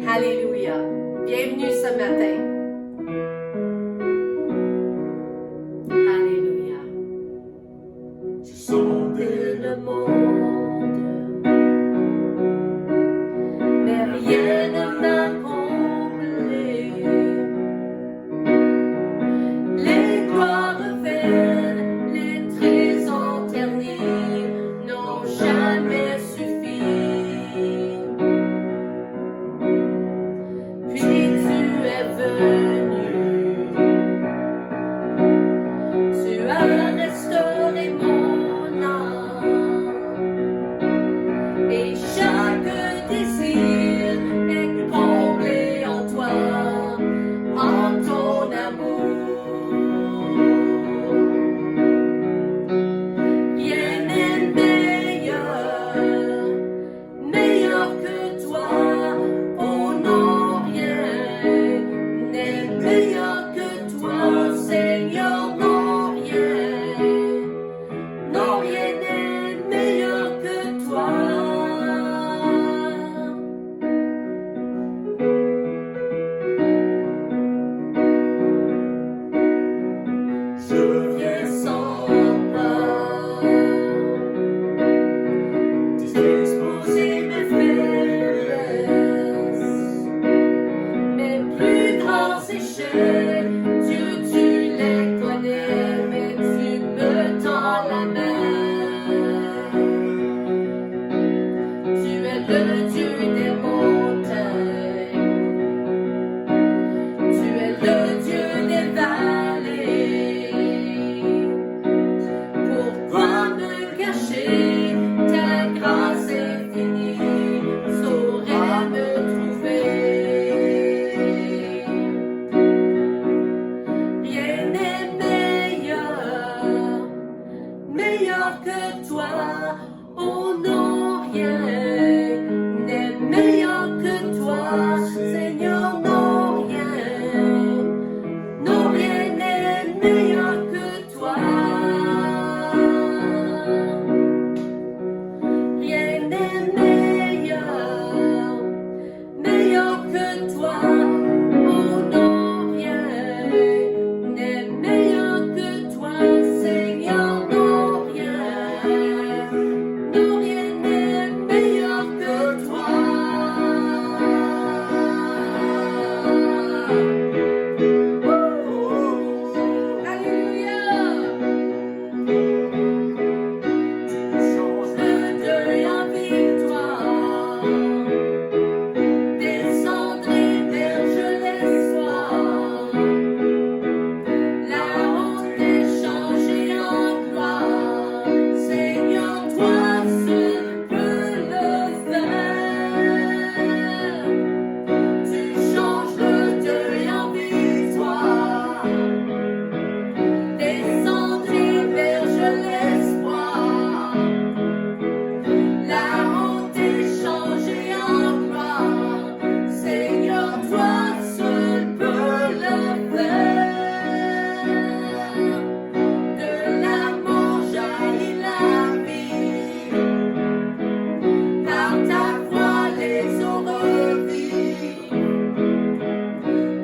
Alléluia. Bienvenue ce matin. Alléluia. J'ai sondé le monde, mais rien ne m'a comblé. Les gloires vaines, les trésors ternis n'ont jamais suffi. Puis tu es venu, tu as restauré mon âme, et chaque désir est comblé en toi, en ton amour. Rien n'est meilleur que toi. Oh non, rien n'est meilleur que toi, Seigneur. Non, rien n'est meilleur que toi. je Viens sans peur, disposer mes faiblesses, mes plus grands échecs. Dieu, tu les connais, mais tu me tends la main. Tu es le Dieu des montagnes, tu es le Dieu des vallées. Pourquoi me cacher? Ta grâce infinie saurait me trouver. Rien n'est meilleur que toi. Oh non, rien n'est meilleur que toi, Seigneur. Non, rien n'est meilleur que toi. Rien n'est meilleur que toi. Oh non, rien n'est meilleur que toi, Seigneur. Non, rien n'est meilleur que toi. Alléluia. change Le deuil en victoire, descendre vers je l'espoir. La honte est changée en gloire. Seigneur, toi seul peux le faire. Tu changes le deuil en victoire, descendre vers je l'espoir. La honte est changée en gloire. Seigneur, toi seul peux le faire. De l'amour jaillit la vie. Par ta voix les eaux revivent.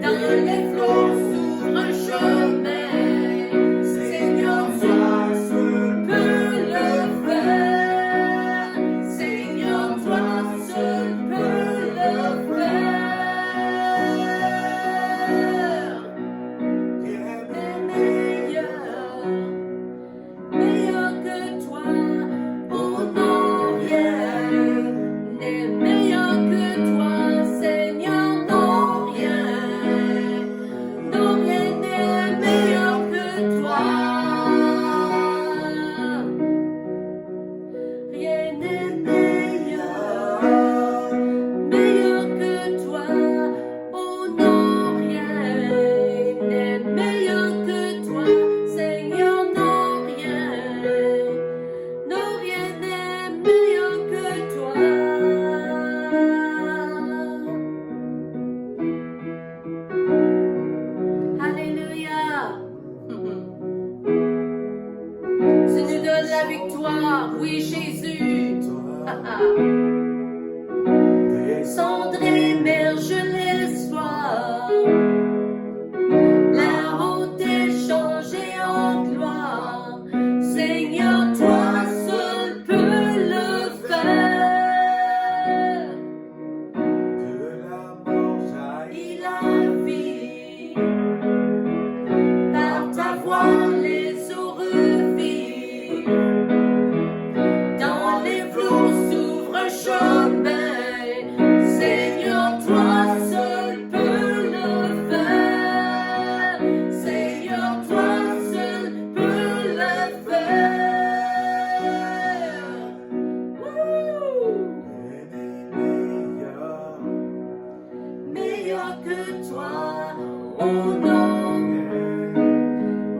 Dans les flots s'ouvre un chemin. Seigneur, toi seul peux le faire. Seigneur, toi seul peux le faire. rien Meilleur que toi. Oh non, rien n'est meilleur que toi, Seigneur. Non, rien n'est meilleur que toi. Rien n'est meilleur que toi. Oh non, rien n'est meilleur que toi, Seigneur. Non, rien n'est meilleur que toi. Alléluia. Tu nous donnes la victoire, oui Jésus. Descendre Cendre émerge Oh non,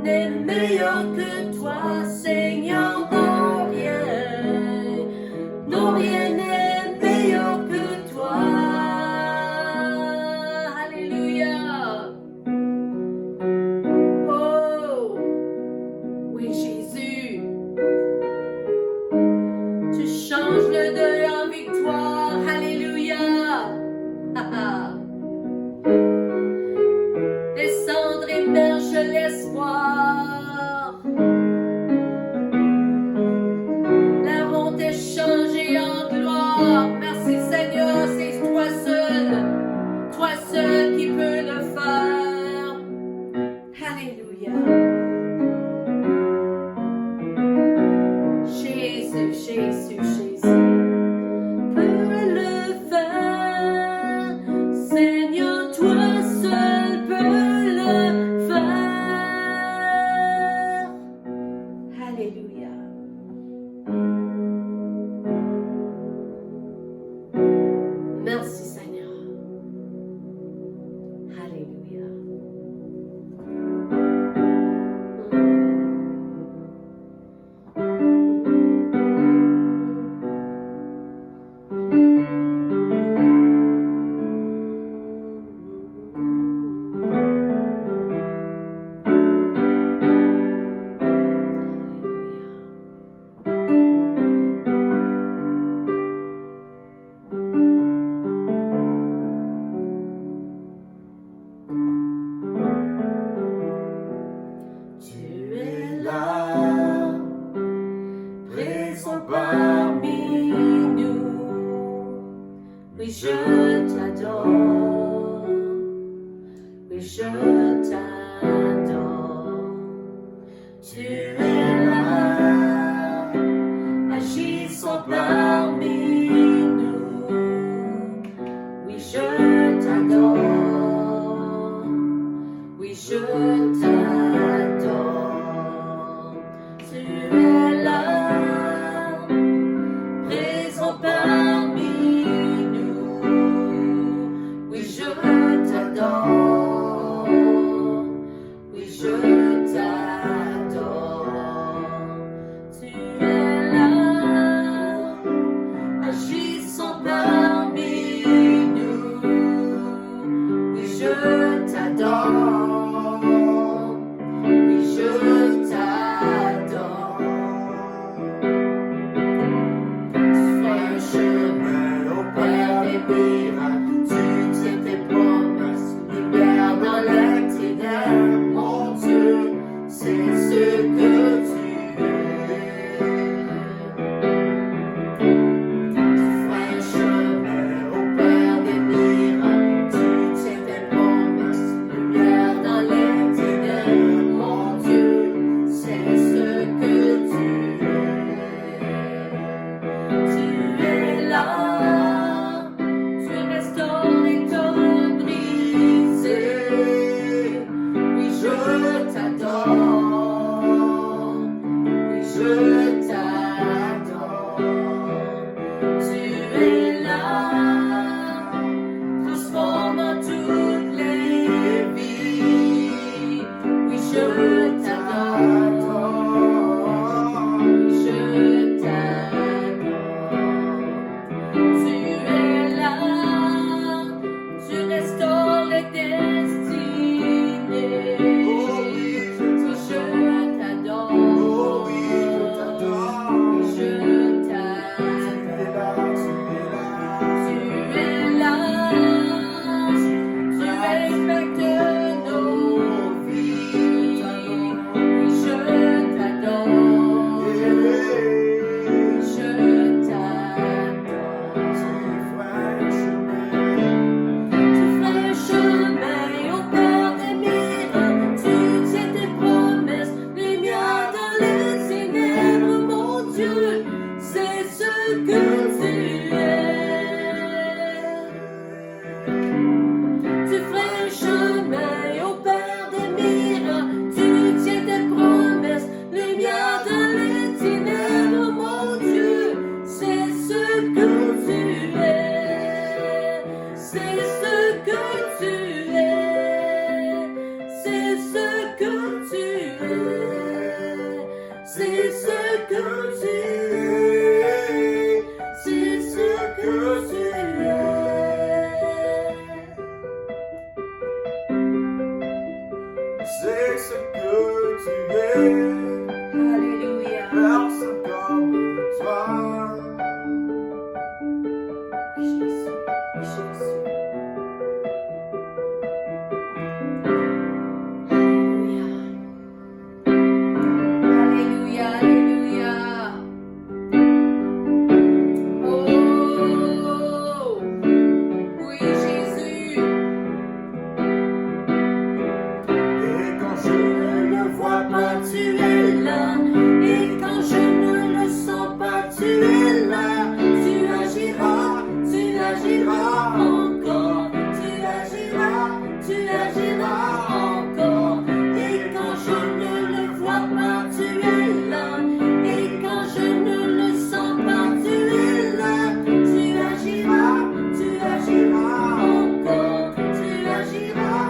n'est meilleur que toi, Seigneur, non rien. Non, rien n'est meilleur que toi. Alléluia. Oh, oui, Jésus. Tu changes le deuil en victoire. Alléluia. Tes cendres émergent l'espoir. La honte est changée en gloire. Merci Seigneur, c'est toi seul qui peux le faire. Alléluia. Jésus, Jésus, Jésus peut le faire. Seigneur, toi seul peux le faire. Alléluia. Merci Seigneur. Alléluia. Tu es là, présent parmi nous. Oui, je t'adore. Oui, je t'adore. Tu es là, agissant parmi nous. Oui, je t'adore. Oui, je t'adore. Tu es là, présent parmi nous. Oui, je t'adore. Oui, je t'adore. Tu es là, agissant parmi nous. Oui, je t'adore. C'est ce que tu es. Alléluia. Personne comme toi. Oui, Jésus. Oui, Jésus. Alléluia. Alléluia. Alléluia. Oh, oui, Jésus. Et quand je ne le vois pas, tu es là. Et quand je ne le sens pas, tu es là. Tu agiras encore. Tu agiras encore. Et quand je ne le vois pas, tu es là. Et quand je ne le sens pas, tu es là. Tu agiras encore. Tu agiras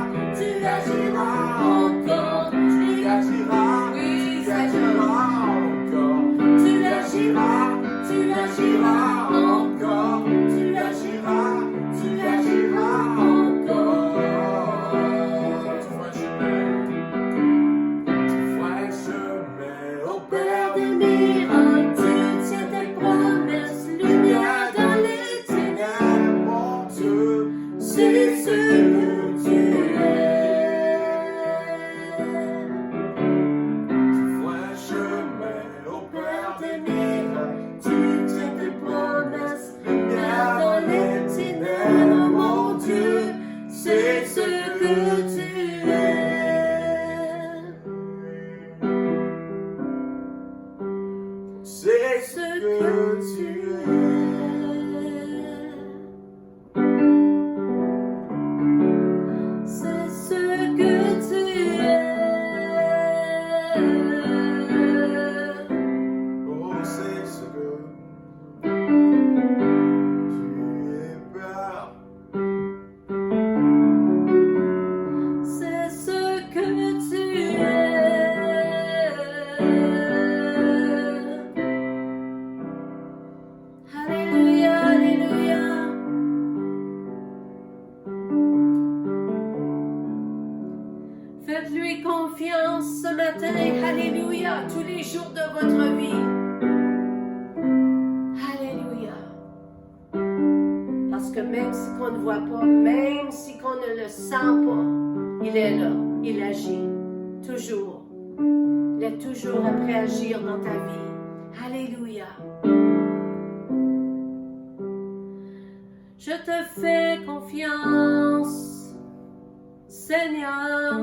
encore. Tu agiras, Oui, tu Seigneur. agiras encore. Tu agiras encore. Tu agiras encore. Tu feras un chemin au Père des miracles. Tu tiens tes promesses, lumière dans les ténèbres. Mon Dieu, c'est ce que tu es. Tu feras un chemin au Père des miracles. Tu tiens tes promesses, lumière dans les ténèbres. Mon Dieu, c'est ce que tu es. C'est ce que tu es. C'est ce que tu es. Oh, c'est ce que tu es, Père. C'est ce que tu es. Alléluia, Alléluia. Faites-lui confiance ce matin, Alléluia, tous les jours de votre vie. Alléluia. Parce que même si qu'on ne voit pas, même si qu'on ne le sent pas, il est là, il agit, toujours. Il est toujours prêt à agir dans ta vie. Alléluia. Je te fais confiance, Seigneur.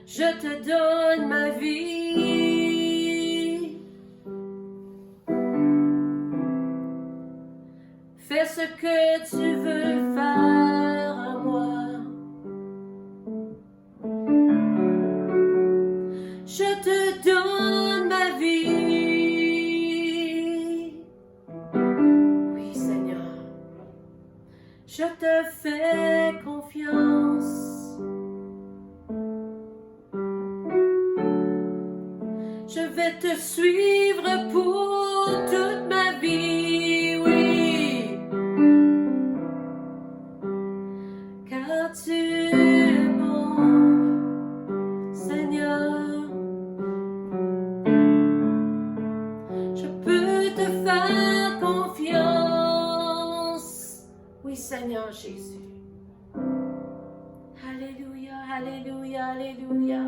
Je te donne ma vie. Fais ce que tu veux faire à moi. Je te donne ma vie. Oui, Seigneur. Je te fais confiance. Je vais te suivre pour toute ma vie, oui. Car tu es bon, Seigneur. Je peux te faire confiance. Oui, Seigneur Jésus. Alléluia, Alléluia, Alléluia.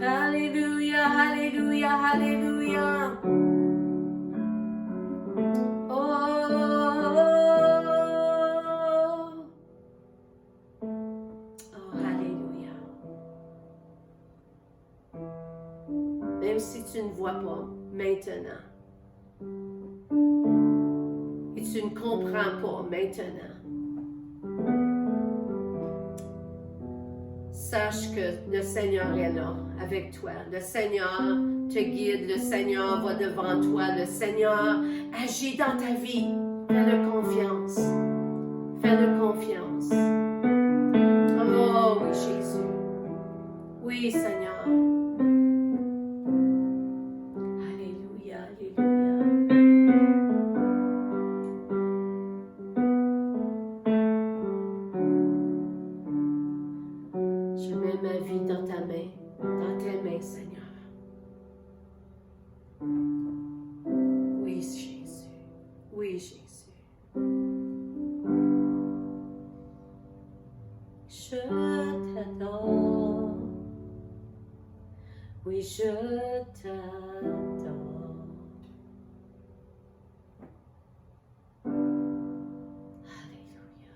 Alléluia, Alléluia, Alléluia. Oh, Alléluia. Même si tu ne vois pas maintenant, et tu ne comprends pas maintenant, sache que le Seigneur est là avec toi. Le Seigneur te guide, le Seigneur va devant toi, le Seigneur agit dans ta vie. Fais-le confiance. Fais-le confiance. Oh oui, Jésus. Oui, Seigneur. Alléluia, Alléluia. Je t'adore. Oui, je t'adore. Alléluia.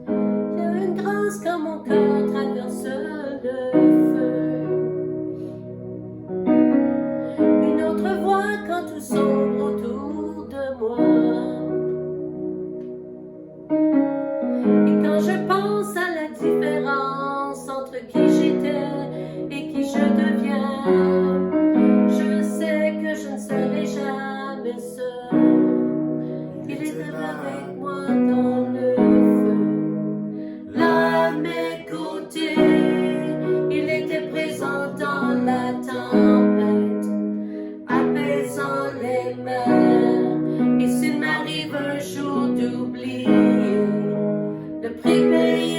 Il y a une grâce quand mon cœur traverse le feu. Une autre voix quand tout sombre autour de moi. Et quand je pense à la différence entre qui j'étais et qui je deviens, je sais que je ne serai jamais seul. Il était avec moi dans le feu, là à mes côtés. Il était présent dans la tempête, apaisant les mers. Et s'il m'arrive un jour d'oublier le prix payé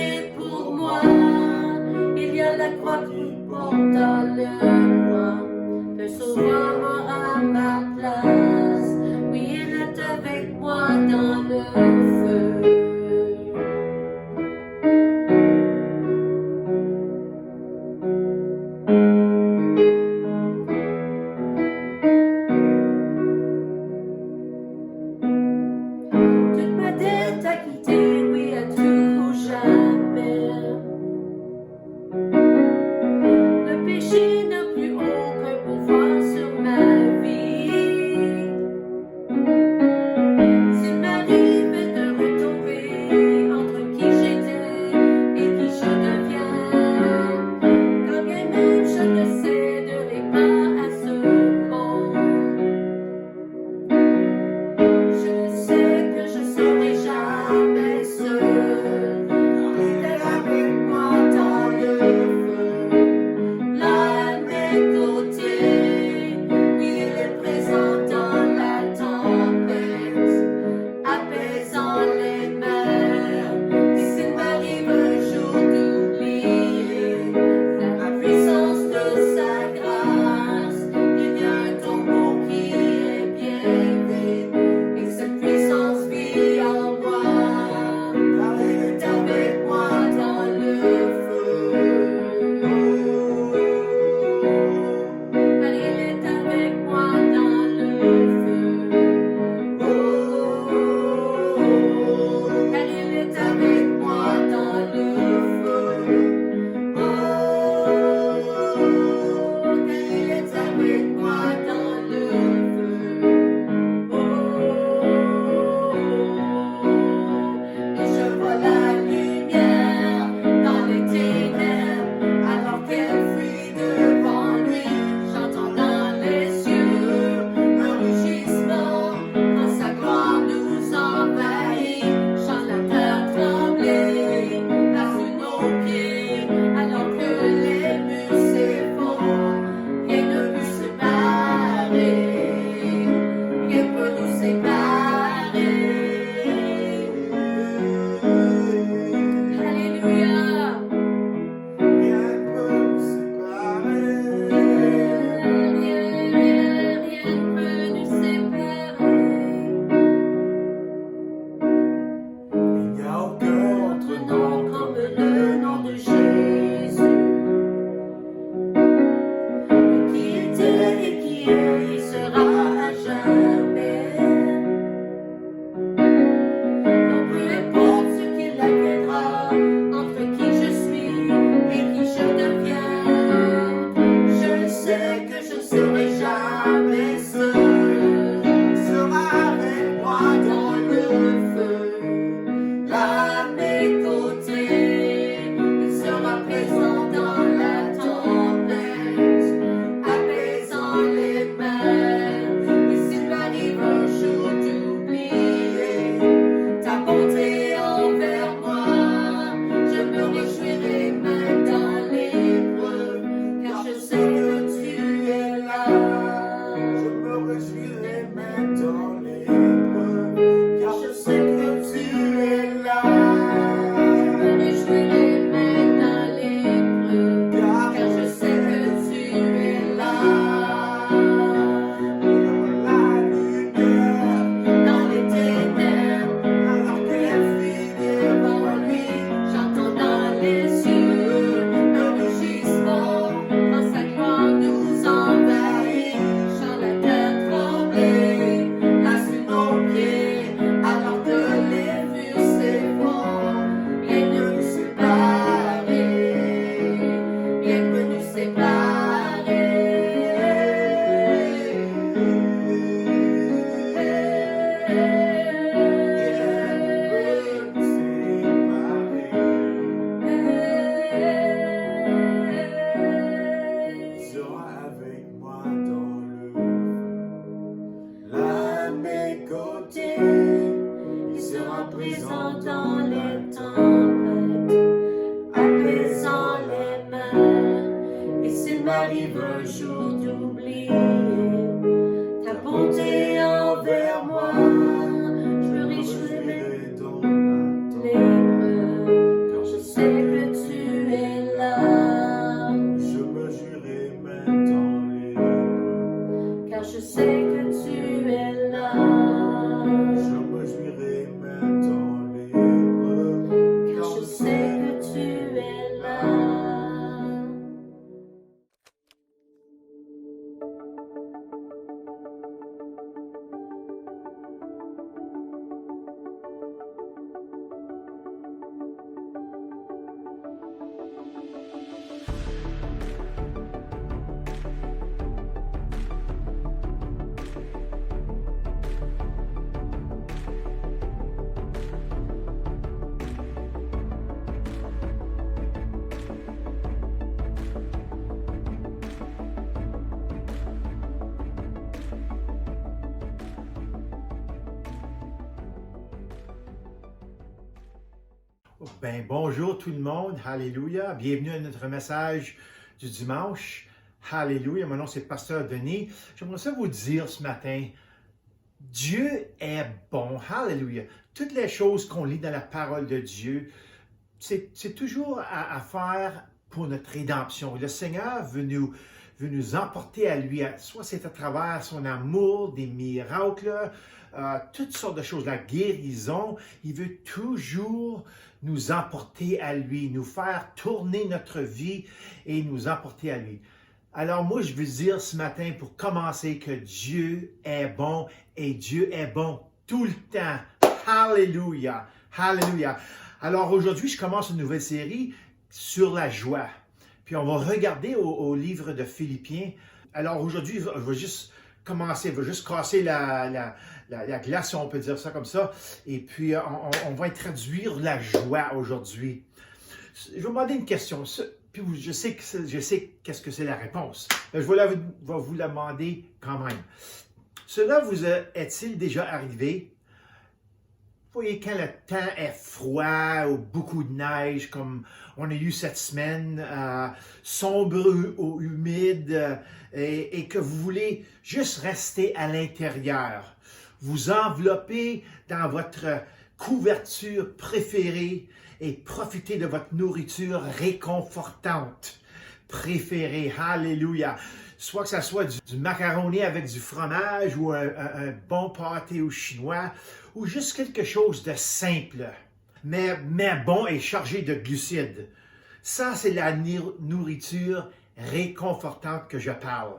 Ben, bonjour tout le monde, Alléluia. Bienvenue à notre message du dimanche. Alléluia. Mon nom c'est Pasteur Denis. J'aimerais ça vous dire ce matin, Dieu est bon. Alléluia. Toutes les choses qu'on lit dans la parole de Dieu, c'est toujours à faire pour notre rédemption. Le Seigneur veut nous emporter à lui, soit c'est à travers son amour, des miracles, toutes sortes de choses, la guérison. Il veut toujours nous emporter à lui, nous faire tourner notre vie et nous emporter à lui. Alors moi, je veux dire ce matin pour commencer que Dieu est bon et Dieu est bon tout le temps. Alléluia, alléluia. Alors aujourd'hui, je commence une nouvelle série sur la joie. Puis on va regarder au livre de Philippiens. Alors aujourd'hui, je vais juste commencer, je vais juste casser la glace, si on peut dire ça comme ça. Et puis on va introduire la joie aujourd'hui. Je vais vous demander une question. Puis je sais qu'est-ce que c'est la réponse. Mais je vais vous la demander quand même. Cela vous est-il déjà arrivé? Vous voyez, quand le temps est froid ou beaucoup de neige, comme on a eu cette semaine, sombre ou humide, et que vous voulez juste rester à l'intérieur, vous envelopper dans votre couverture préférée et profiter de votre nourriture réconfortante préférée. Alléluia! Soit que ça soit du macaroni avec du fromage ou un bon pâté au chinois ou juste quelque chose de simple, mais bon et chargé de glucides. Ça, c'est la nourriture réconfortante que je parle.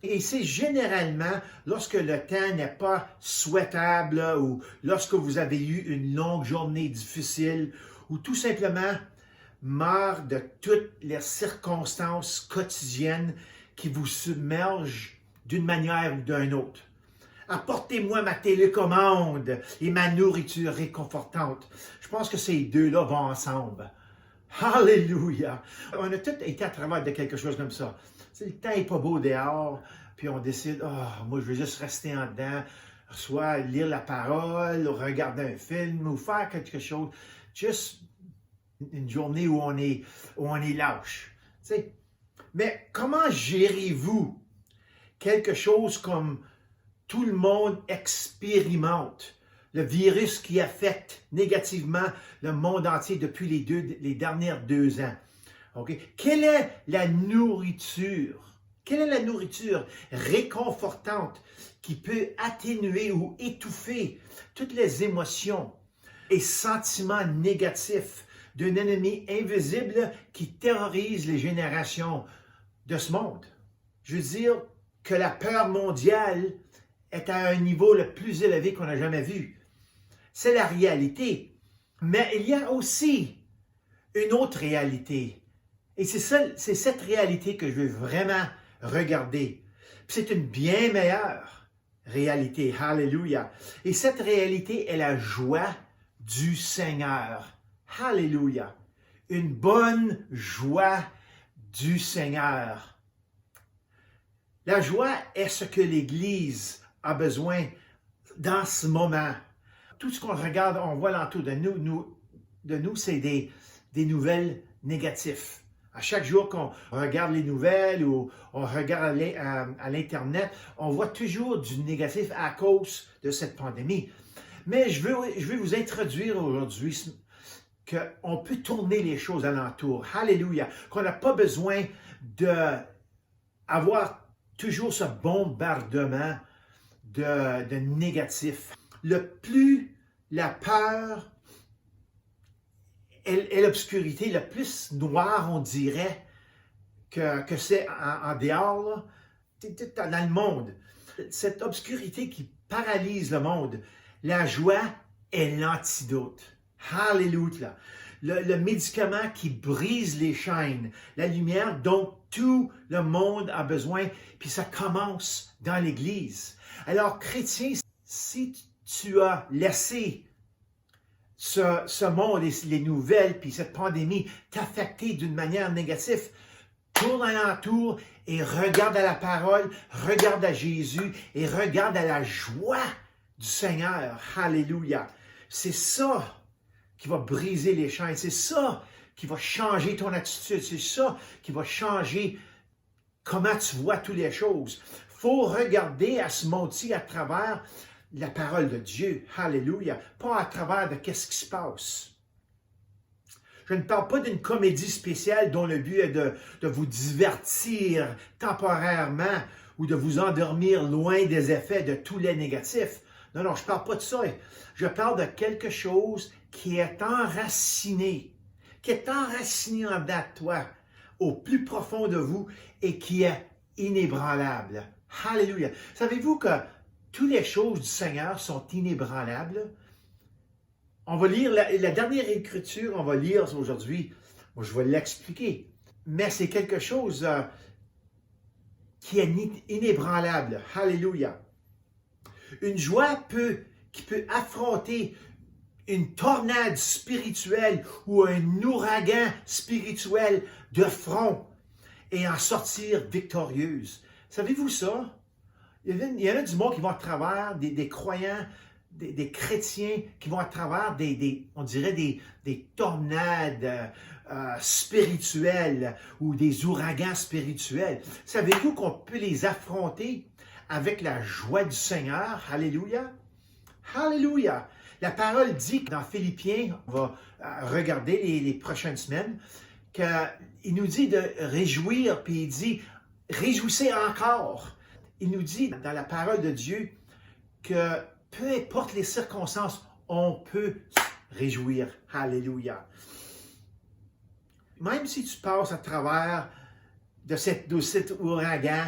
Et c'est généralement lorsque le temps n'est pas souhaitable ou lorsque vous avez eu une longue journée difficile ou tout simplement marre de toutes les circonstances quotidiennes qui vous submergent d'une manière ou d'une autre. Apportez-moi ma télécommande et ma nourriture réconfortante. Je pense que ces deux-là vont ensemble. Alléluia! On a tous été à travers de quelque chose comme ça. Le temps n'est pas beau dehors, puis on décide, moi je veux juste rester en dedans, soit lire la parole, regarder un film ou faire quelque chose. Juste une journée où on est lâche. T'sais. Mais comment gérez-vous quelque chose comme tout le monde expérimente, le virus qui affecte négativement le monde entier depuis les dernières 2 ans? Okay? Quelle est la nourriture réconfortante qui peut atténuer ou étouffer toutes les émotions et sentiments négatifs d'un ennemi invisible qui terrorise les générations de ce monde? Je veux dire que la peur mondiale est à un niveau le plus élevé qu'on n'a jamais vu. C'est la réalité. Mais il y a aussi une autre réalité. Et c'est cette réalité que je veux vraiment regarder. Puis c'est une bien meilleure réalité. Alléluia. Et cette réalité est la joie du Seigneur. Alléluia. Une bonne joie du Seigneur. La joie est ce que l'Église a besoin dans ce moment. Tout ce qu'on regarde, on voit l'entour de nous, c'est des nouvelles négatives. À chaque jour qu'on regarde les nouvelles ou on regarde à l'Internet, on voit toujours du négatif à cause de cette pandémie. Mais je veux vous introduire aujourd'hui qu'on peut tourner les choses alentour. Alléluia. Qu'on n'a pas besoin d'avoir toujours ce bombardement de négatif. Le plus la peur et l'obscurité, le plus noir, on dirait, que c'est en dehors, là, dans le monde. Cette obscurité qui paralyse le monde, la joie est l'antidote. Alléluia. Le médicament qui brise les chaînes, la lumière dont tout le monde a besoin, puis ça commence dans l'Église. Alors, chrétien, si tu as laissé ce monde, les nouvelles, puis cette pandémie t'affecter d'une manière négative, tourne alentour et regarde à la parole, regarde à Jésus et regarde à la joie du Seigneur. Alléluia. C'est ça qui va briser les chaînes. C'est ça qui va changer ton attitude. C'est ça qui va changer comment tu vois toutes les choses. Il faut regarder à ce monde-ci à travers la parole de Dieu. Alléluia. Pas à travers de qu'est-ce qui se passe. Je ne parle pas d'une comédie spéciale dont le but est de vous divertir temporairement ou de vous endormir loin des effets de tous les négatifs. Non, non, je ne parle pas de ça. Je parle de quelque chose qui est enraciné en dedans de toi, au plus profond de vous et qui est inébranlable. Alléluia. Savez-vous que toutes les choses du Seigneur sont inébranlables? On va lire la dernière écriture, on va lire aujourd'hui. Moi, je vais l'expliquer. Mais c'est quelque chose qui est inébranlable. Alléluia. Une joie qui peut affronter une tornade spirituelle ou un ouragan spirituel de front et en sortir victorieuse. Savez-vous ça? Il y en a du monde qui vont à travers des croyants, des chrétiens qui vont à travers on dirait des tornades spirituelles ou des ouragans spirituels. Savez-vous qu'on peut les affronter avec la joie du Seigneur? Alléluia! Alléluia! La parole dit dans Philippiens, on va regarder les prochaines semaines, qu'il nous dit de réjouir, puis il dit « réjouissez encore ». Il nous dit dans la parole de Dieu que peu importe les circonstances, on peut se réjouir. Alléluia. Même si tu passes à travers de cet ouragan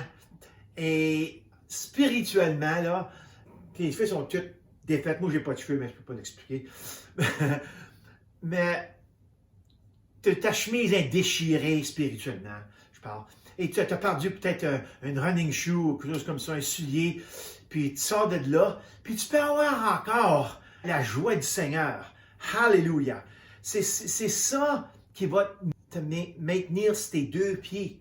et spirituellement, là, tes cheveux sont toutes défaites. Moi, je n'ai pas de cheveux, mais je ne peux pas l'expliquer. Mais ta chemise est déchirée spirituellement, je parle. Et tu as perdu peut-être une running shoe ou quelque chose comme ça, un soulier, puis tu sors de là, puis tu peux avoir encore la joie du Seigneur. Alléluia. C'est ça qui va te maintenir sur tes deux pieds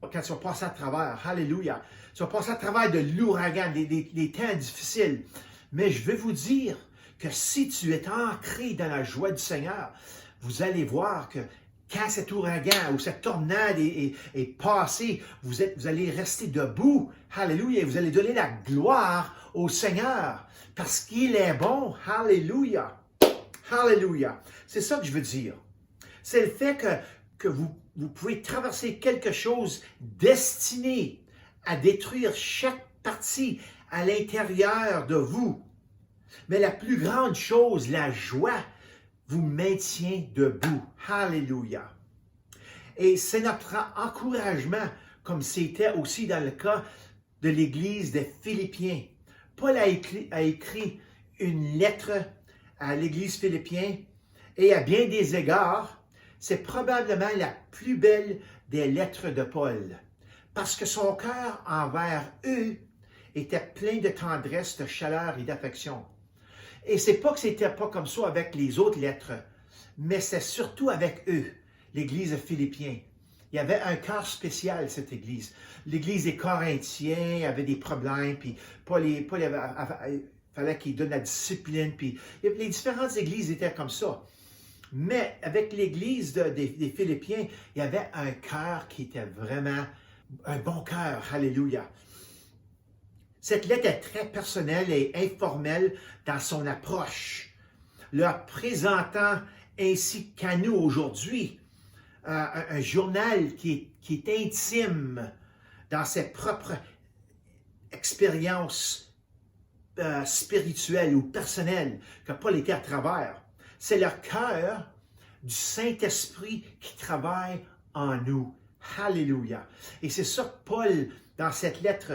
quand tu vas passer à travers. Alléluia. Tu vas passer à travers de l'ouragan, des temps difficiles. Mais je veux vous dire que si tu es ancré dans la joie du Seigneur, vous allez voir que quand cet ouragan ou cette tornade est passée, vous allez rester debout. Alléluia. Et vous allez donner la gloire au Seigneur parce qu'il est bon. Alléluia. Alléluia. C'est ça que je veux dire. C'est le fait que vous pouvez traverser quelque chose destiné à détruire chaque partie à l'intérieur de vous. Mais la plus grande chose, la joie, vous maintient debout. Alléluia. Et c'est notre encouragement, comme c'était aussi dans le cas de l'Église des Philippiens. Paul a écrit une lettre à l'Église philippienne et à bien des égards, c'est probablement la plus belle des lettres de Paul, parce que son cœur envers eux était plein de tendresse, de chaleur et d'affection. Et c'est pas que c'était pas comme ça avec les autres lettres, mais c'est surtout avec eux, l'Église de Philippiens. Il y avait un cœur spécial, cette Église. L'Église des Corinthiens avait des problèmes, puis Paul fallait qu'il donne la discipline, puis les différentes Églises étaient comme ça. Mais avec l'Église des Philippiens, il y avait un cœur qui était vraiment un bon cœur. Alléluia. Cette lettre est très personnelle et informelle dans son approche, leur présentant ainsi qu'à nous aujourd'hui un journal qui est intime dans ses propres expériences spirituelles ou personnelles que Paul était à travers. C'est le cœur du Saint-Esprit qui travaille en nous. Alléluia. Et c'est ça que Paul, dans cette lettre,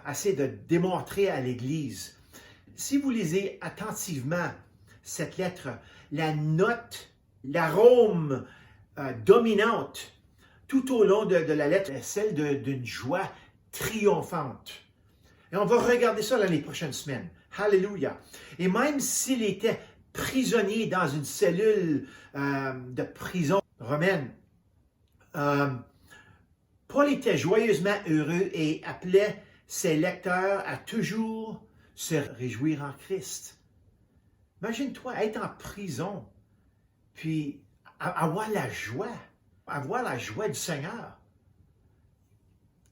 essaie de démontrer à l'Église. Si vous lisez attentivement cette lettre, la note, l'arôme dominante tout au long de la lettre est celle d'une joie triomphante. Et on va regarder ça dans les prochaines semaines. Alléluia. Et même s'il était prisonnier dans une cellule de prison romaine, Paul était joyeusement heureux et appelait ses lecteurs à toujours se réjouir en Christ. Imagine-toi être en prison puis avoir la joie du Seigneur.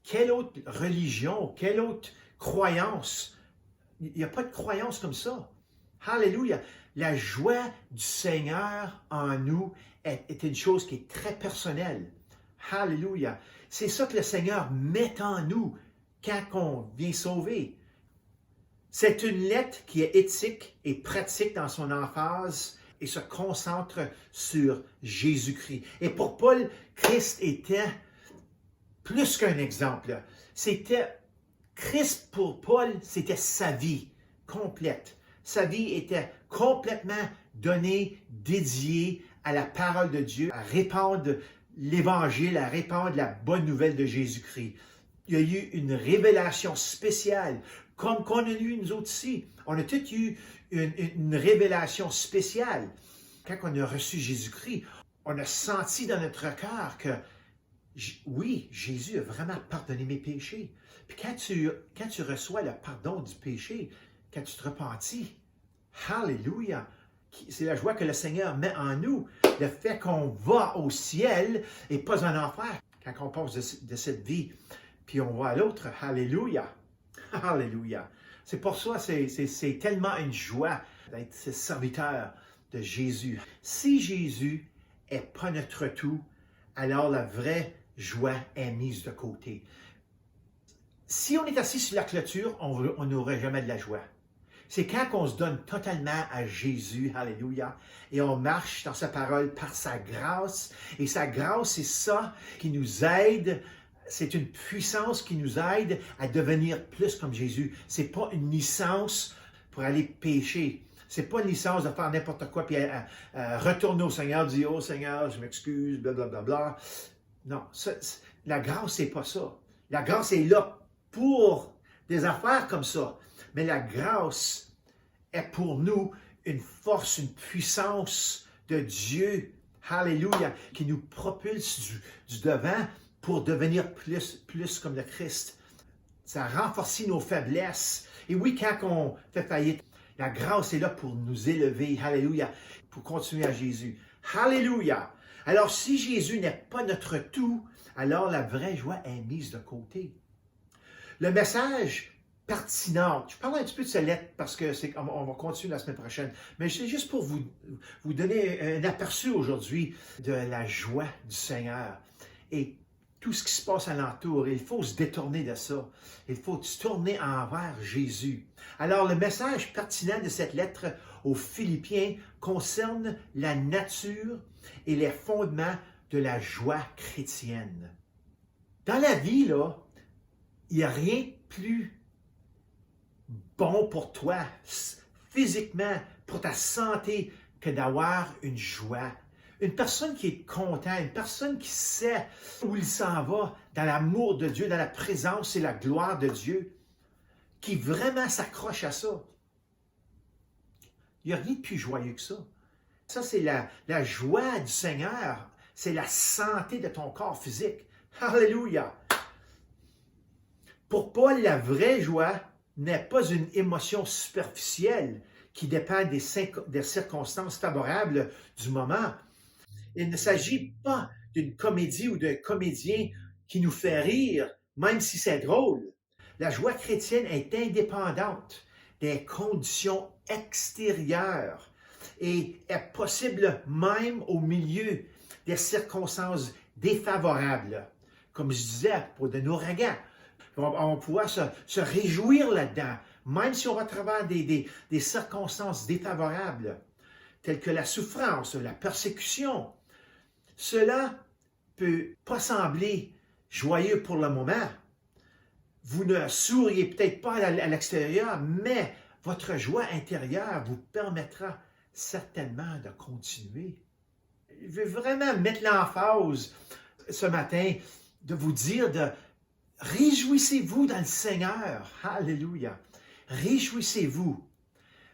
Quelle autre religion, quelle autre croyance? Il n'y a pas de croyance comme ça. Alléluia. La joie du Seigneur en nous est une chose qui est très personnelle. Alléluia. C'est ça que le Seigneur met en nous quand on vient sauver. C'est une lettre qui est éthique et pratique dans son emphase et se concentre sur Jésus-Christ. Et pour Paul, Christ était plus qu'un exemple. Christ pour Paul, c'était sa vie complète. Sa vie était complètement donnée, dédiée à la parole de Dieu, à répandre l'Évangile, à répandre la bonne nouvelle de Jésus-Christ. Il y a eu une révélation spéciale, comme qu'on a eu nous autres ici. On a tous eu une révélation spéciale. Quand on a reçu Jésus-Christ, on a senti dans notre cœur que, oui, Jésus a vraiment pardonné mes péchés. Puis quand tu reçois le pardon du péché, quand tu te repentis, Alléluia, c'est la joie que le Seigneur met en nous, le fait qu'on va au ciel et pas en enfer quand on passe de cette vie, puis on va à l'autre. Alléluia, Alléluia. C'est pour ça, c'est tellement une joie d'être ce serviteur de Jésus. Si Jésus n'est pas notre tout, alors la vraie joie est mise de côté. Si on est assis sur la clôture, on n'aurait jamais de la joie. C'est quand on se donne totalement à Jésus, alléluia, et on marche dans sa parole par sa grâce. Et sa grâce, c'est ça qui nous aide, c'est une puissance qui nous aide à devenir plus comme Jésus. C'est pas une licence pour aller pécher. C'est pas une licence de faire n'importe quoi, puis retourner au Seigneur, dire « Oh Seigneur, je m'excuse, blablabla. » Non, la grâce, c'est pas ça. La grâce est là pour des affaires comme ça. Mais la grâce est pour nous une force, une puissance de Dieu, alléluia, qui nous propulse du devant pour devenir plus comme le Christ. Ça renforce nos faiblesses. Et oui, quand on fait faillite, la grâce est là pour nous élever, alléluia, pour continuer à Jésus. Alléluia! Alors, si Jésus n'est pas notre tout, alors la vraie joie est mise de côté. Le message pertinent, je parle un petit peu de cette lettre parce qu'on va continuer la semaine prochaine, mais c'est juste pour vous donner un aperçu aujourd'hui de la joie du Seigneur et tout ce qui se passe alentour. Il faut se détourner de ça. Il faut se tourner envers Jésus. Alors, le message pertinent de cette lettre aux Philippiens concerne la nature et les fondements de la joie chrétienne. Dans la vie, là, il n'y a rien de plus bon pour toi, physiquement, pour ta santé, que d'avoir une joie. Une personne qui est contente, une personne qui sait où il s'en va, dans l'amour de Dieu, dans la présence et la gloire de Dieu, qui vraiment s'accroche à ça. Il n'y a rien de plus joyeux que ça. Ça, c'est la joie du Seigneur. C'est la santé de ton corps physique. Alléluia! Pour Paul, la vraie joie n'est pas une émotion superficielle qui dépend des circonstances favorables du moment. Il ne s'agit pas d'une comédie ou d'un comédien qui nous fait rire, même si c'est drôle. La joie chrétienne est indépendante des conditions extérieures et est possible même au milieu des circonstances défavorables. Comme je disais, pour de l'ouragan, on va pouvoir se réjouir là-dedans, même si on va à travers des circonstances défavorables, telles que la souffrance, la persécution. Cela peut pas sembler joyeux pour le moment. Vous ne souriez peut-être pas à l'extérieur, mais votre joie intérieure vous permettra certainement de continuer. Je veux vraiment mettre l'emphase ce matin de vous dire de réjouissez-vous dans le Seigneur. Alléluia. Réjouissez-vous.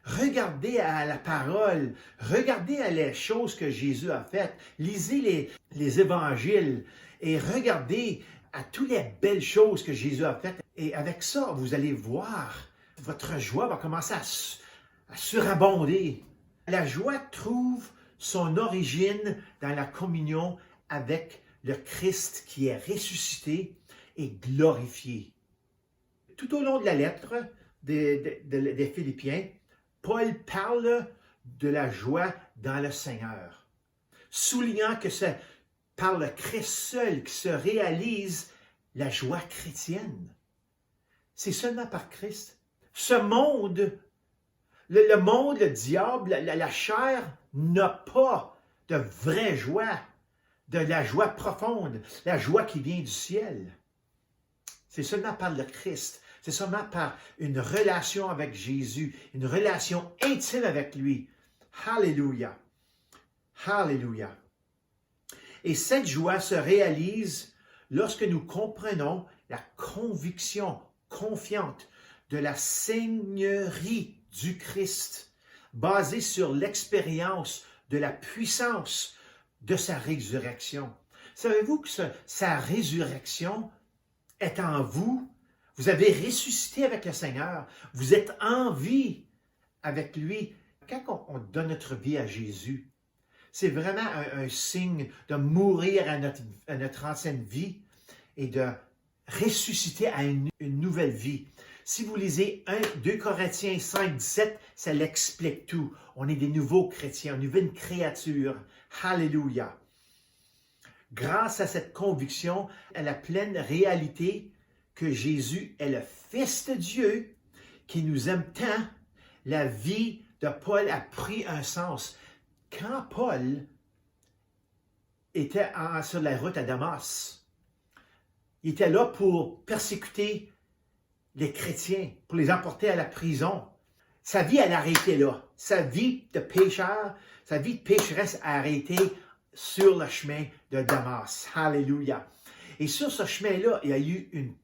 Regardez à la parole, regardez à les choses que Jésus a faites, lisez les évangiles et regardez à toutes les belles choses que Jésus a faites. Et avec ça, vous allez voir, votre joie va commencer à surabonder. La joie trouve son origine dans la communion avec le Christ qui est ressuscité et glorifié. Tout au long de la lettre des Philippiens, Paul parle de la joie dans le Seigneur, soulignant que c'est par le Christ seul que se réalise la joie chrétienne. C'est seulement par Christ. Ce monde, le monde, le diable, la chair n'a pas de vraie joie, de la joie profonde, la joie qui vient du ciel. C'est seulement par le Christ, c'est seulement par une relation avec Jésus, une relation intime avec lui. Alléluia. Alléluia. Et cette joie se réalise lorsque nous comprenons la conviction confiante de la seigneurie du Christ, basée sur l'expérience de la puissance de sa résurrection. Savez-vous que sa résurrection est en vous? Vous avez ressuscité avec le Seigneur. Vous êtes en vie avec lui. Quand on donne notre vie à Jésus, c'est vraiment un signe de mourir à notre ancienne vie et de ressusciter à une nouvelle vie. Si vous lisez 2 Corinthiens 5, 17, ça l'explique tout. On est des nouveaux chrétiens, on est une créature. Alléluia. Grâce à cette conviction, à la pleine réalité que Jésus est le Fils de Dieu, qui nous aime tant, la vie de Paul a pris un sens. Quand Paul était sur la route à Damas, il était là pour persécuter les chrétiens, pour les emporter à la prison. Sa vie, elle a arrêté là. Sa vie de pécheur, sa vie de pécheresse a arrêté sur le chemin de Damas. Alléluia. Et sur ce chemin-là, il y a eu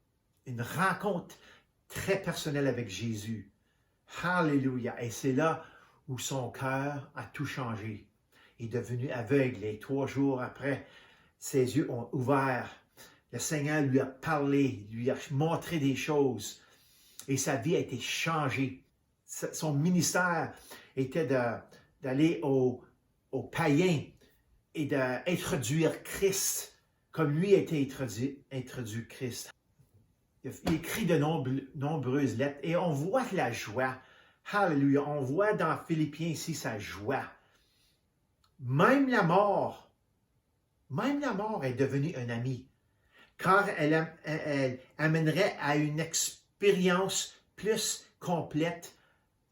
une rencontre très personnelle avec Jésus. Alléluia. Et c'est là où son cœur a tout changé. Il est devenu aveugle et 3 jours après, ses yeux ont ouvert. Le Seigneur lui a parlé, lui a montré des choses et sa vie a été changée. Son ministère était d'aller aux païens et d'introduire Christ comme lui a été introduit Christ. Il écrit de nombreuses lettres et on voit la joie. Alléluia. On voit dans Philippiens ici sa joie. Même la mort est devenue un ami, car elle amènerait à une expérience plus complète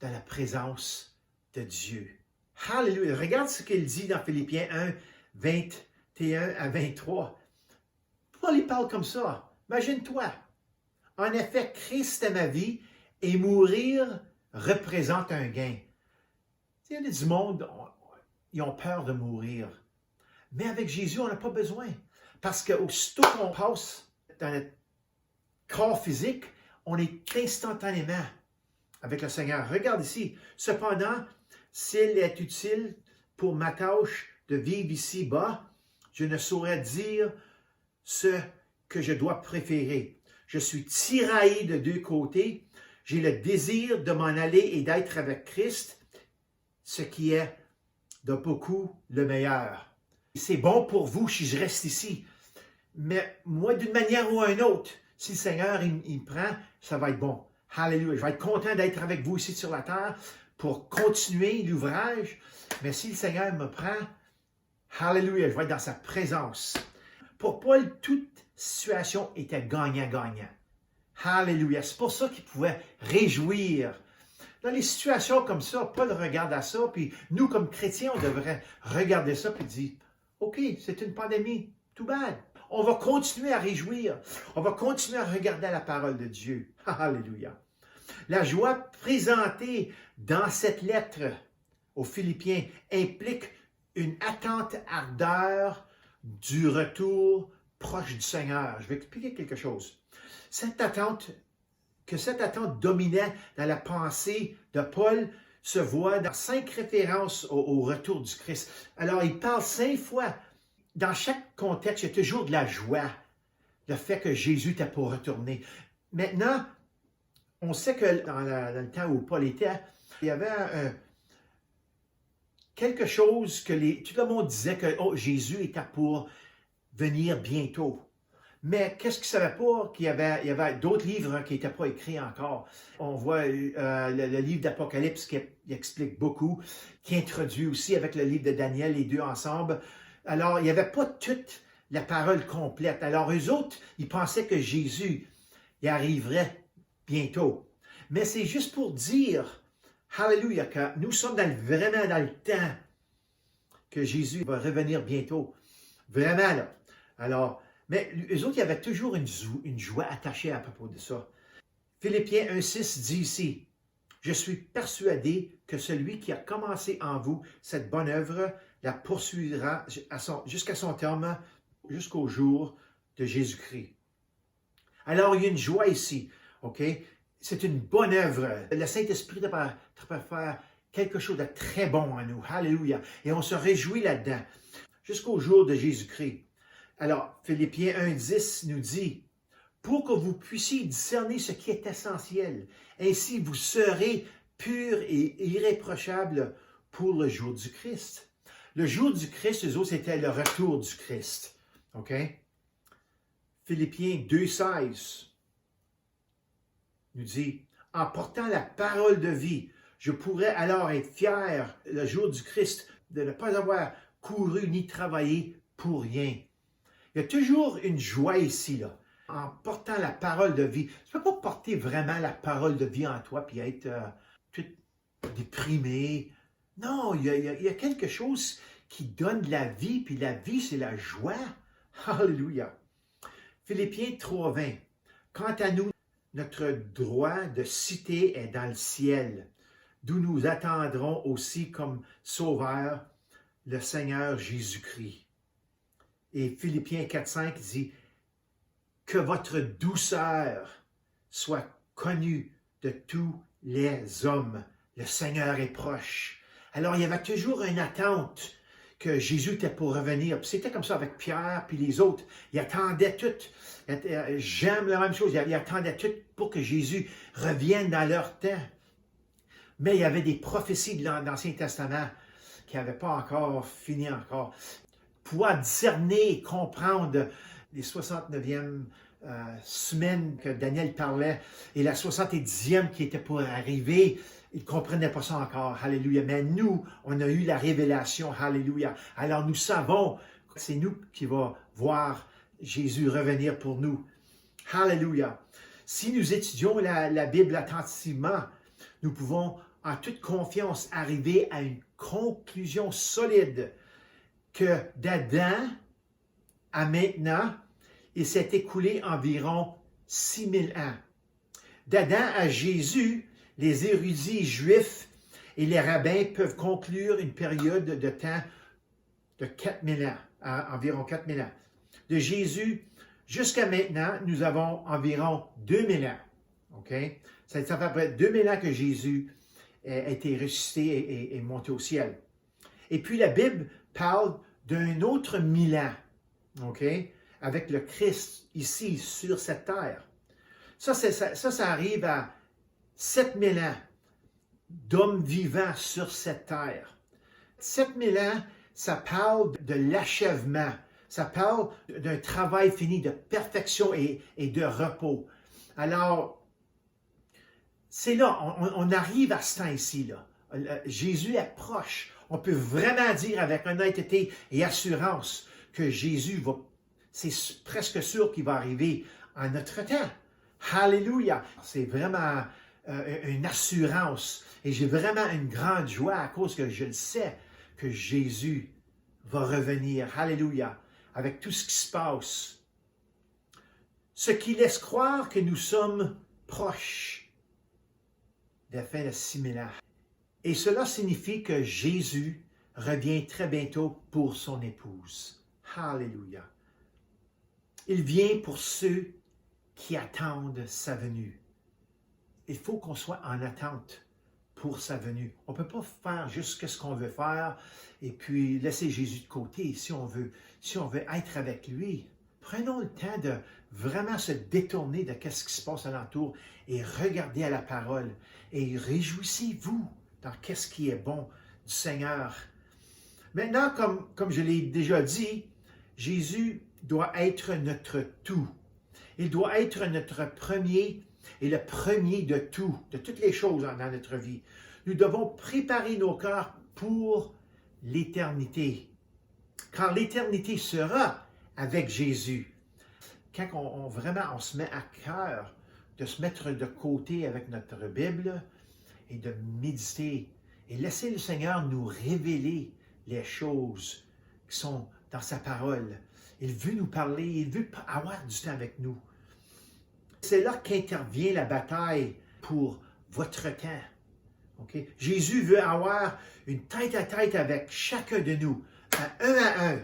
de la présence de Dieu. Alléluia. Regarde ce qu'il dit dans Philippiens 1, 21 à 23. Paul il parle comme ça. Imagine-toi. En effet, Christ est ma vie et mourir représente un gain. Il y a du monde, ils ont peur de mourir. Mais avec Jésus, on n'a pas besoin. Parce qu'aussitôt qu'on passe dans notre corps physique, on est instantanément avec le Seigneur. Regarde ici. Cependant, s'il est utile pour ma tâche de vivre ici-bas, je ne saurais dire ce que je dois préférer. Je suis tiraillé de 2 côtés. J'ai le désir de m'en aller et d'être avec Christ, ce qui est de beaucoup le meilleur. C'est bon pour vous si je reste ici. Mais moi, d'une manière ou d'une autre, si le Seigneur il me prend, ça va être bon. Alléluia. Je vais être content d'être avec vous ici sur la terre pour continuer l'ouvrage. Mais si le Seigneur me prend, alléluia, je vais être dans sa présence. Pour Paul, toute situation était gagnant-gagnant. Alléluia. C'est pour ça qu'il pouvait réjouir. Dans les situations comme ça, Paul regarde à ça, puis nous, comme chrétiens, on devrait regarder ça et dire, OK, c'est une pandémie, tout bad. On va continuer à réjouir. On va continuer à regarder la parole de Dieu. Alléluia. La joie présentée dans cette lettre aux Philippiens implique une attente ardeur du retour proche du Seigneur. Je vais expliquer quelque chose. Cette attente dominait dans la pensée de Paul se voit dans 5 références au retour du Christ. Alors, il parle 5 fois. Dans chaque contexte, il y a toujours de la joie, le fait que Jésus était pour retourner. Maintenant, on sait que dans le temps où Paul était, il y avait quelque chose que tout le monde disait que Jésus était pour venir bientôt. Mais qu'est-ce qu'ils ne savaient pas? Il y avait d'autres livres qui n'étaient pas écrits encore. On voit le livre d'Apocalypse qui explique beaucoup, qui introduit aussi avec le livre de Daniel, les deux ensemble. Alors, il n'y avait pas toute la parole complète. Alors, eux autres, ils pensaient que Jésus y arriverait bientôt. Mais c'est juste pour dire, Alléluia, que nous sommes vraiment dans le temps que Jésus va revenir bientôt. Vraiment, là. Alors, mais eux autres, il y avait toujours une joie attachée à propos de ça. Philippiens 1,6 dit ici, « Je suis persuadé que celui qui a commencé en vous cette bonne œuvre la poursuivra jusqu'à son terme, jusqu'au jour de Jésus-Christ. » Alors, il y a une joie ici, OK? C'est une bonne œuvre. Le Saint-Esprit devrait faire quelque chose de très bon en nous. Alléluia. Et on se réjouit là-dedans, jusqu'au jour de Jésus-Christ. Alors, Philippiens 1,10 nous dit, « Pour que vous puissiez discerner ce qui est essentiel, ainsi vous serez purs et irréprochables pour le jour du Christ. » Le jour du Christ, eux autres, c'était le retour du Christ. OK? Philippiens 2,16 nous dit, « En portant la parole de vie, je pourrais alors être fier le jour du Christ de ne pas avoir couru ni travaillé pour rien. » Il y a toujours une joie ici, là, en portant la parole de vie. Tu ne peux pas porter vraiment la parole de vie en toi puis être tout déprimé. Non, il y a quelque chose qui donne de la vie, puis la vie, c'est la joie. Alléluia. Philippiens 3,20. Quant à nous, notre droit de cité est dans le ciel, d'où nous attendrons aussi comme sauveur le Seigneur Jésus-Christ. Et Philippiens 4,5 dit que votre douceur soit connue de tous les hommes. Le Seigneur est proche. Alors, il y avait toujours une attente que Jésus était pour revenir. Puis c'était comme ça avec Pierre puis les autres. Ils attendaient tout. J'aime la même chose. Ils attendaient tout pour que Jésus revienne dans leur temps. Mais il y avait des prophéties de l'Ancien Testament qui n'avaient pas encore fini encore. Pouvoir discerner et comprendre les 69e semaines que Daniel parlait et la 70e qui était pour arriver, ils ne comprenaient pas ça encore. Alléluia. Mais nous, on a eu la révélation. Alléluia. Alors nous savons que c'est nous qui va voir Jésus revenir pour nous. Alléluia. Si nous étudions la Bible attentivement, nous pouvons en toute confiance arriver à une conclusion solide que d'Adam à maintenant, il s'est écoulé environ 6000 ans. D'Adam à Jésus, les érudits juifs et les rabbins peuvent conclure une période de temps de 4000 ans, environ 4000 ans. De Jésus jusqu'à maintenant, nous avons environ 2000 ans. Okay? Ça fait à peu près 2000 ans que Jésus a été ressuscité et est monté au ciel. Et puis la Bible parle d'un autre 1000 ans, OK, avec le Christ ici sur cette terre. Ça arrive à 7000 ans d'hommes vivants sur cette terre. 7000 ans, ça parle de l'achèvement. Ça parle d'un travail fini, de perfection et de repos. Alors, c'est là, on arrive à ce temps ici, là. Jésus est proche. On peut vraiment dire avec honnêteté et assurance que Jésus c'est presque sûr qu'il va arriver en notre temps. Alléluia! C'est vraiment une assurance et j'ai vraiment une grande joie à cause que je le sais que Jésus va revenir. Alléluia! Avec tout ce qui se passe. Ce qui laisse croire que nous sommes proches de la fin de 6000 ans. Et cela signifie que Jésus revient très bientôt pour son épouse. Alléluia. Il vient pour ceux qui attendent sa venue. Il faut qu'on soit en attente pour sa venue. On ne peut pas faire juste ce qu'on veut faire et puis laisser Jésus de côté si on veut être avec lui. Prenons le temps de vraiment se détourner de ce qui se passe alentour et regarder à la parole et réjouissez-vous dans qu'est-ce qui est bon du Seigneur. Maintenant, comme je l'ai déjà dit, Jésus doit être notre tout. Il doit être notre premier et le premier de tout, de toutes les choses dans notre vie. Nous devons préparer nos cœurs pour l'éternité. Car l'éternité sera avec Jésus. Quand on se met à cœur de se mettre de côté avec notre Bible et de méditer et laisser le Seigneur nous révéler les choses qui sont dans sa parole. Il veut nous parler, il veut avoir du temps avec nous. C'est là qu'intervient la bataille pour votre temps. Okay? Jésus veut avoir une tête-à-tête avec chacun de nous, à un.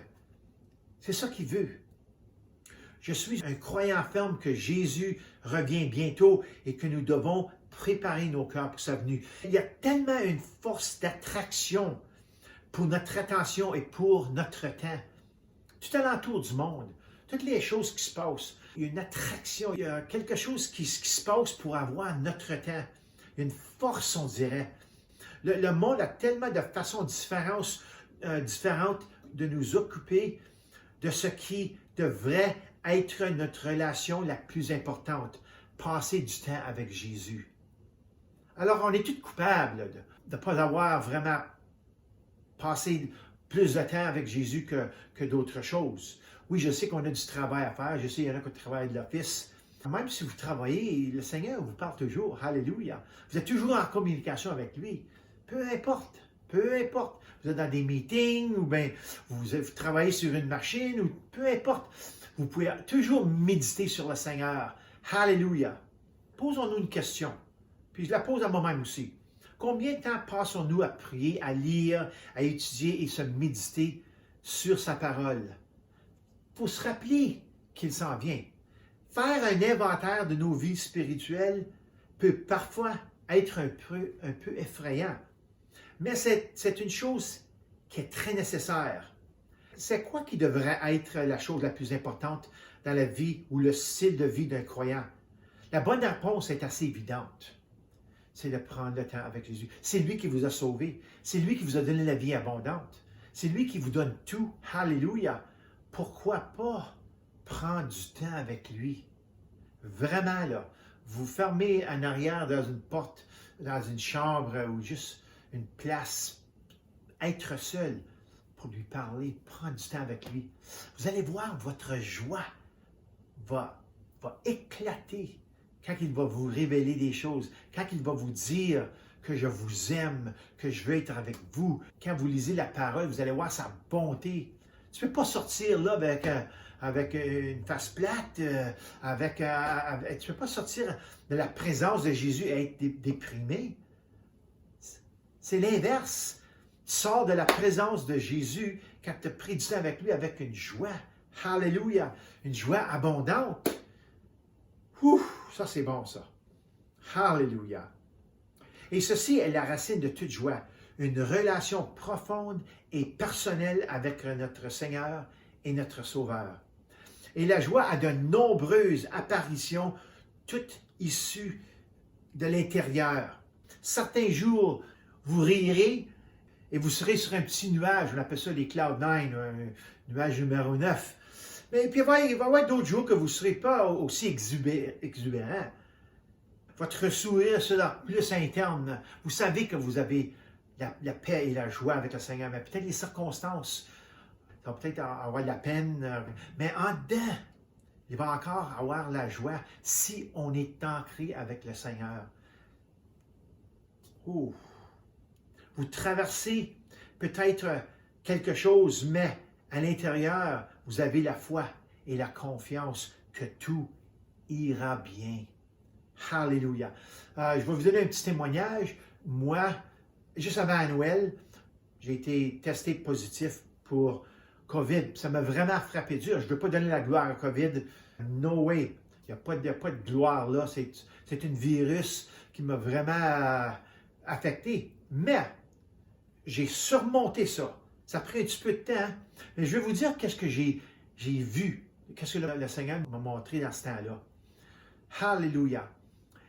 C'est ça qu'il veut. Je suis un croyant ferme que Jésus revient bientôt et que nous devons préparer nos cœurs pour sa venue. Il y a tellement une force d'attraction pour notre attention et pour notre temps. Tout alentour du monde, toutes les choses qui se passent, il y a une attraction, il y a quelque chose qui se passe pour avoir notre temps. Il y a une force, on dirait. Le monde a tellement de façons différentes de nous occuper de ce qui devrait être notre relation la plus importante, passer du temps avec Jésus. Alors, on est tous coupables de ne pas avoir vraiment passé plus de temps avec Jésus que d'autres choses. Oui, je sais qu'on a du travail à faire, je sais qu'il y en a qui travaillent de l'office. Même si vous travaillez, le Seigneur vous parle toujours. Alléluia. Vous êtes toujours en communication avec lui. Peu importe. Vous êtes dans des meetings ou bien vous travaillez sur une machine ou peu importe. Vous pouvez toujours méditer sur le Seigneur. Alléluia. Posons-nous une question. Puis je la pose à moi-même aussi. Combien de temps passons-nous à prier, à lire, à étudier et se méditer sur sa parole? Il faut se rappeler qu'il s'en vient. Faire un inventaire de nos vies spirituelles peut parfois être un peu effrayant. Mais c'est une chose qui est très nécessaire. C'est quoi qui devrait être la chose la plus importante dans la vie ou le style de vie d'un croyant? La bonne réponse est assez évidente. C'est de prendre le temps avec Jésus. C'est lui qui vous a sauvé. C'est lui qui vous a donné la vie abondante. C'est lui qui vous donne tout. Alléluia. Pourquoi pas prendre du temps avec lui? Vraiment, là, vous fermez en arrière dans une porte, dans une chambre ou juste une place, être seul pour lui parler, prendre du temps avec lui. Vous allez voir, votre joie va éclater quand il va vous révéler des choses, quand il va vous dire que je vous aime, que je veux être avec vous. Quand vous lisez la parole, vous allez voir sa bonté. Tu ne peux pas sortir là avec une face plate, tu ne peux pas sortir de la présence de Jésus et être déprimé. C'est l'inverse. Tu sors de la présence de Jésus quand tu as pris du temps avec lui avec une joie. Alléluia! Une joie abondante. Ouf, ça c'est bon ça. Alléluia! Et ceci est la racine de toute joie. Une relation profonde et personnelle avec notre Seigneur et notre Sauveur. Et la joie a de nombreuses apparitions, toutes issues de l'intérieur. Certains jours, vous rirez et vous serez sur un petit nuage, on appelle ça les Cloud 9, un nuage numéro 9. Mais puis il va y avoir d'autres jours que vous ne serez pas aussi exubérant. Votre sourire sera plus interne. Vous savez que vous avez la paix et la joie avec le Seigneur, mais peut-être les circonstances, ça va peut-être avoir de la peine, mais en dedans, il va encore avoir la joie si on est ancré avec le Seigneur. Ouh. Vous traversez peut-être quelque chose, mais à l'intérieur, vous avez la foi et la confiance que tout ira bien. Alléluia. Je vais vous donner un petit témoignage. Moi, juste avant Noël, j'ai été testé positif pour COVID. Ça m'a vraiment frappé dur. Je ne veux pas donner la gloire à COVID. No way. Il n'y a pas de gloire là. C'est un virus qui m'a vraiment affecté. Mais j'ai surmonté ça. Ça a pris un petit peu de temps. Mais je vais vous dire qu'est-ce que j'ai vu. Qu'est-ce que le Seigneur m'a montré dans ce temps-là. Alléluia.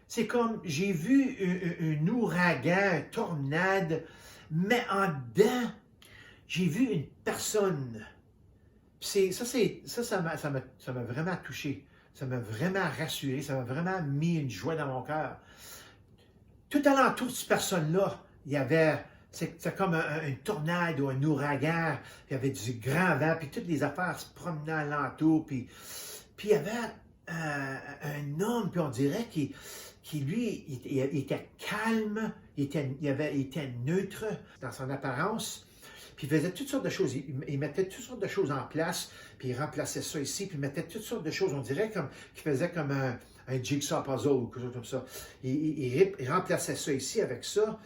C'est comme, j'ai vu un ouragan, une tornade, mais en dedans, j'ai vu une personne. Ça m'a vraiment touché. Ça m'a vraiment rassuré. Ça m'a vraiment mis une joie dans mon cœur. Tout alentour de cette personne-là, il y avait, c'est comme une tornade ou un ouragan. Il y avait du grand vent, puis toutes les affaires se promenaient alentour. Puis il y avait un homme, puis on dirait qu'il lui, il était calme, il était neutre dans son apparence. Puis il faisait toutes sortes de choses. Il mettait toutes sortes de choses en place, puis il remplaçait ça ici, puis il mettait toutes sortes de choses. On dirait qu'il faisait comme un jigsaw puzzle ou quelque chose comme ça. Il remplaçait ça ici avec ça.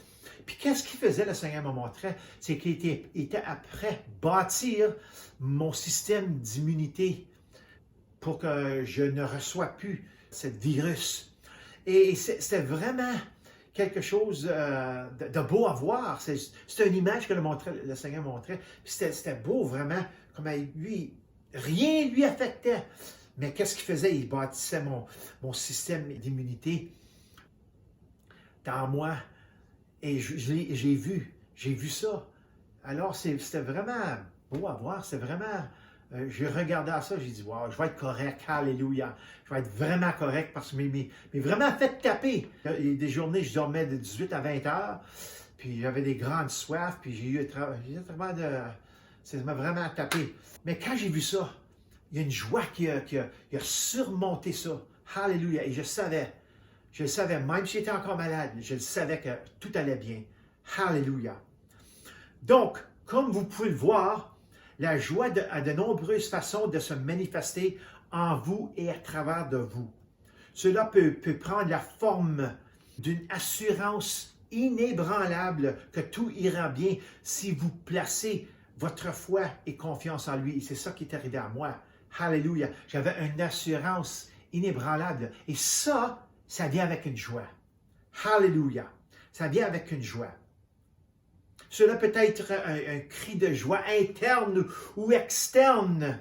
Puis qu'est-ce qu'il faisait, le Seigneur me montrait? C'est qu'il était après bâtir mon système d'immunité pour que je ne reçois plus ce virus. Et c'était vraiment quelque chose de beau à voir. C'était une image que le Seigneur montrait. C'était beau vraiment, comme lui, rien ne lui affectait. Mais qu'est-ce qu'il faisait? Il bâtissait mon système d'immunité dans moi. Et j'ai vu ça. Alors, c'était vraiment beau à voir. C'était vraiment... j'ai regardé à ça, j'ai dit, wow, je vais être correct, alléluia. Je vais être vraiment correct parce que mais vraiment fait taper. Il y a des journées, je dormais de 18 à 20 heures, puis j'avais des grandes soifs, puis j'ai eu vraiment ça m'a vraiment tapé. Mais quand j'ai vu ça, il y a une joie qui a surmonté ça. Alléluia. Et je le savais, même si j'étais encore malade, je le savais que tout allait bien. Alléluia. Donc, comme vous pouvez le voir, la joie a de nombreuses façons de se manifester en vous et à travers de vous. Cela peut prendre la forme d'une assurance inébranlable que tout ira bien si vous placez votre foi et confiance en lui. Et c'est ça qui est arrivé à moi. Alléluia. J'avais une assurance inébranlable. Et ça vient avec une joie. Alléluia. Ça vient avec une joie. Cela peut être un cri de joie interne ou externe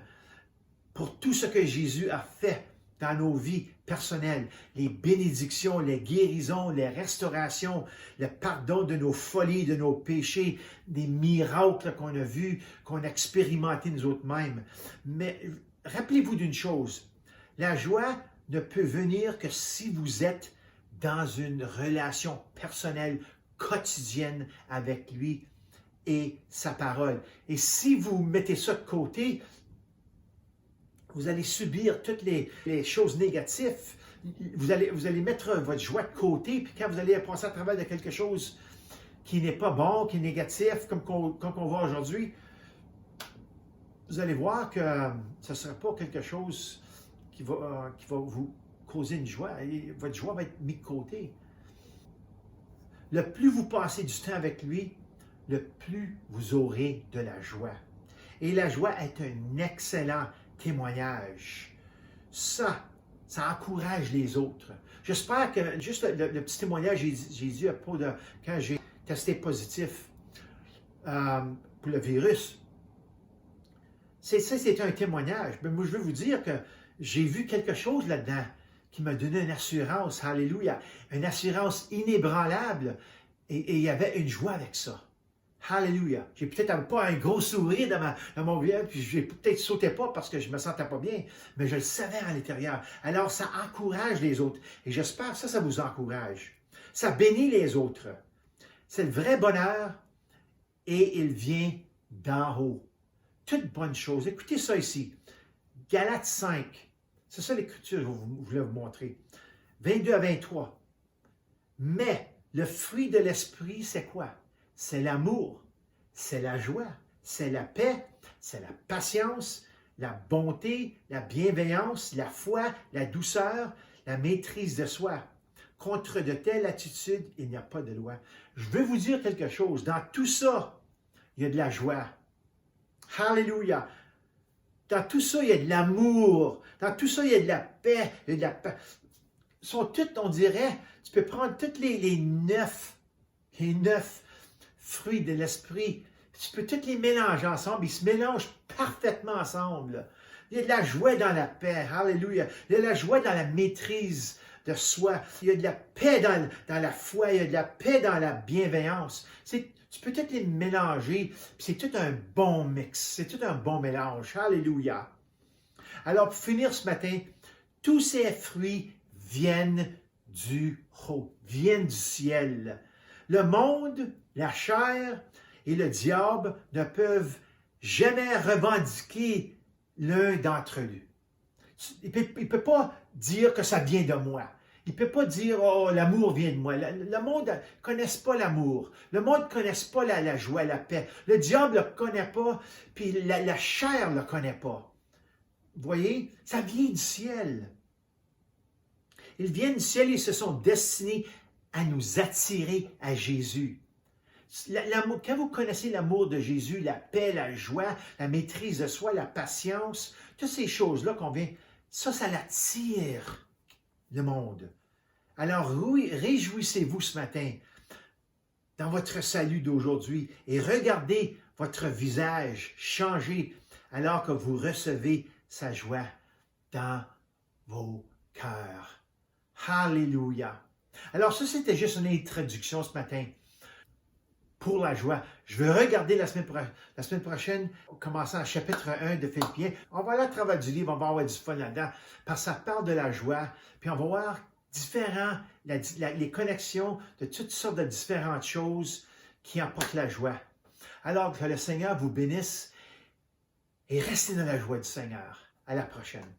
pour tout ce que Jésus a fait dans nos vies personnelles. Les bénédictions, les guérisons, les restaurations, le pardon de nos folies, de nos péchés, des miracles qu'on a vus, qu'on a expérimentés nous autres-mêmes. Mais rappelez-vous d'une chose, la joie ne peut venir que si vous êtes dans une relation personnelle quotidienne avec lui et sa parole. Et si vous mettez ça de côté, vous allez subir toutes les choses négatives. Vous allez mettre votre joie de côté, puis quand vous allez passer à travers de quelque chose qui n'est pas bon, qui est négatif, comme on voit aujourd'hui, vous allez voir que ce ne sera pas quelque chose qui va vous causer une joie. Et votre joie va être mise de côté. Le plus vous passez du temps avec lui, le plus vous aurez de la joie. Et la joie est un excellent témoignage. Ça encourage les autres. J'espère que juste le petit témoignage Jésus à propos de quand j'ai testé positif pour le virus, c'est un témoignage. Mais moi, je veux vous dire que j'ai vu quelque chose là-dedans qui m'a donné une assurance, alléluia, une assurance inébranlable. Et il y avait une joie avec ça. Alléluia. J'ai peut-être pas un gros sourire dans mon visage, puis je peut-être sautais pas parce que je me sentais pas bien, mais je le savais à l'intérieur. Alors, ça encourage les autres. Et j'espère que ça vous encourage. Ça bénit les autres. C'est le vrai bonheur et il vient d'en haut. Toute bonne chose. Écoutez ça ici. Galates 5. C'est ça l'écriture que je voulais vous montrer. 22 à 23. Mais le fruit de l'esprit, c'est quoi? C'est l'amour, c'est la joie, c'est la paix, c'est la patience, la bonté, la bienveillance, la foi, la douceur, la maîtrise de soi. Contre de telles attitudes, il n'y a pas de loi. Je veux vous dire quelque chose. Dans tout ça, il y a de la joie. Alléluia. Dans tout ça, il y a de l'amour. Dans tout ça, il y a de la paix. Il y a de la paix. Sont toutes, on dirait, tu peux prendre toutes les neuf fruits de l'esprit, tu peux toutes les mélanger ensemble, ils se mélangent parfaitement ensemble. Il y a de la joie dans la paix, alléluia. Il y a de la joie dans la maîtrise de soi. Il y a de la paix dans la foi, il y a de la paix dans la bienveillance. Tu peux toutes les mélanger, puis c'est tout un bon mix, c'est tout un bon mélange. Alléluia. Alors, pour finir ce matin, tous ces fruits viennent du haut, viennent du ciel. Le monde, la chair et le diable ne peuvent jamais revendiquer l'un d'entre eux. Il ne peut pas dire que ça vient de moi. Il ne peut pas dire « Oh, l'amour vient de moi ». Le monde ne connaît pas l'amour. Le monde ne connaît pas la joie, la paix. Le diable ne le connaît pas, puis la chair ne le connaît pas. Vous voyez, ça vient du ciel. Ils viennent du ciel et se sont destinés à nous attirer à Jésus. Quand vous connaissez l'amour de Jésus, la paix, la joie, la maîtrise de soi, la patience, toutes ces choses-là qu'on vient, ça l'attire le monde. Alors, réjouissez-vous ce matin dans votre salut d'aujourd'hui et regardez votre visage changer alors que vous recevez sa joie dans vos cœurs. Alléluia. Alors, ça, c'était juste une introduction ce matin pour la joie. Je vais regarder la semaine prochaine, commençant au chapitre 1 de Philippiens. On va aller à travers du livre, on va avoir du fun là-dedans, parce que ça parle de la joie, puis on va voir les connexions de toutes sortes de différentes choses qui apportent la joie. Alors que le Seigneur vous bénisse et restez dans la joie du Seigneur. À la prochaine.